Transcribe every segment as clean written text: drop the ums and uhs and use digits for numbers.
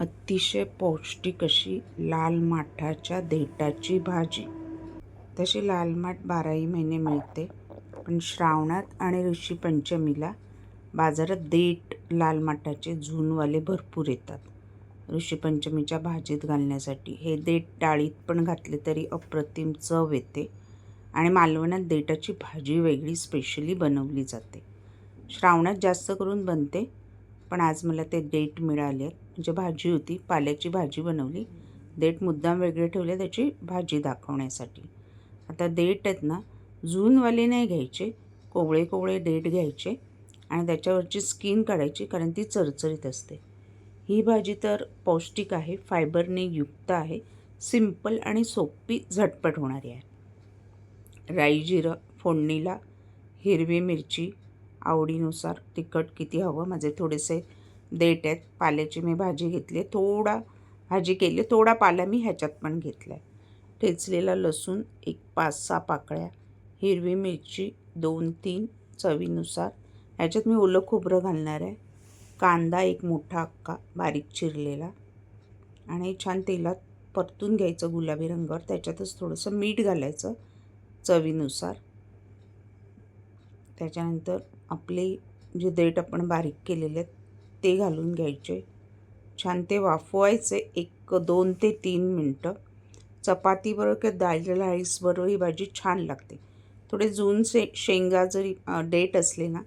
अतिशय पौष्टिक अशी लाल माठाच्या देठाची भाजी. तशी लाल माठ 12ही महिने मिळते, पण श्रावणात आणि ऋषी पंचमीला बाजारात देठ लाल माठाचे झूनवाले भरपूर येतात. ऋषी पंचमीच्या भाजीत घालण्यासाठी हे देठ डाळीत पण घातले तरी अप्रतिम चव येते आणि मालवणात देठाची भाजी वेगळी स्पेशली बनवली जाते. श्रावणात जास्त करून बनते, पण आज मला ते देठ मिळाले म्हणजे भाजी होती, पाल्याची भाजी बनवली. देठ मुद्दाम वेगळे ठेवले त्याची भाजी दाखवण्यासाठी. आता देठ आहेत ना, झूनवाले नाही घ्यायचे, कोवळे कोवळे देठ घ्यायचे आणि त्याच्यावरची स्किन काढायची, कारण ती चरचरीत असते. ही भाजी तर पौष्टिक आहे, फायबरने युक्त आहे, सिंपल आणि सोपी झटपट होणारी आहे. राई जिरं फोडणीला, हिरवी मिरची आवडीनुसार, तिखट किती हवं. माझे थोडेसे देठ आहेत, पाल्याची मी भाजी घेतली, थोडा भाजी केली, थोडा पाला मी ह्याच्यात पण घेतला आहे. ठेचलेला लसूण एक 5-6 पाकळ्या, हिरवी मिरची 2-3 चवीनुसार. ह्याच्यात मी ओलं खोबरं घालणार आहे. कांदा एक मोठा अख्खा बारीक चिरलेला आणि छान तेलात परतून घ्यायचं गुलाबी रंगावर. त्याच्यातच थोडंसं मीठ घालायचं चवीनुसार. त्याच्यानंतर आपले जे देठ आपण बारीक केलेले आहेत ते घालून घ्यायचे. छान ते वाफवायचे 1-2 ते 3 मिनटं. चपातीबरोबर किंवा दाल राईसबरोबर ही भाजी छान लागते. थोडे जून शेंगा जरी देठ असले ना,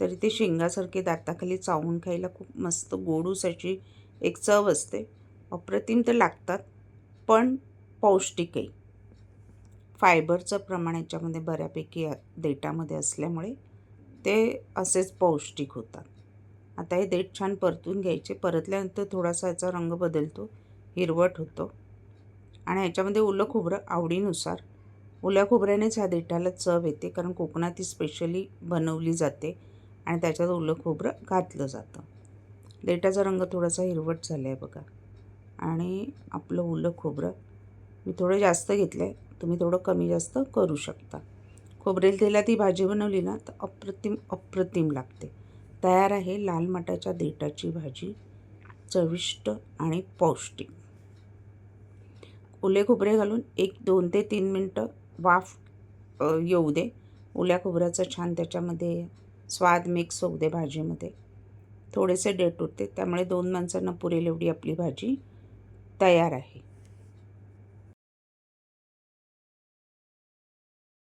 तरी ते शेंगासारखे दाताखाली चावून खायला खूप मस्त गोडूस अशी एक चव असते. अप्रतिम तर लागतात, पण पौष्टिकही. फायबरचं प्रमाण याच्यामध्ये बऱ्यापैकी देठामध्ये असल्यामुळे ते असेच पौष्टिक होतात. आता हे देठ छान परतून घ्यायचे. परतल्यानंतर थोडासा याचा रंग बदलतो, हिरवट होतो आणि ह्याच्यामध्ये ओलं खोबरं आवडीनुसार. ओल्या खोबऱ्यानेच ह्या देठाला चव येते, कारण कोकणात ही स्पेशली बनवली जाते आणि त्याच्यात ओलं खोबरं घातलं जातं. देठाचा रंग थोडासा हिरवट झाला आहे बघा. आणि आपलं ओलं खोबरं मी थोडं जास्त घेतलं आहे, तुम्ही थोडं कमी जास्त करू शकता. खोबरेल तेलात ही भाजी बनवली ना तर अप्रतिम लागते. तयार आहे लाल माठाच्या देठाची भाजी, चविष्ट आणि पौष्टिक. ओले खोबरे घालून 1-2 ते 3 मिनटं वाफ येऊ दे. ओल्या खोबऱ्याचा छान त्याच्यामध्ये स्वाद मिक्स होऊ दे भाजीमध्ये. थोडेसे देठ होते, त्यामुळे 2 माणसांना पुरेल एवढी आपली भाजी तयार आहे.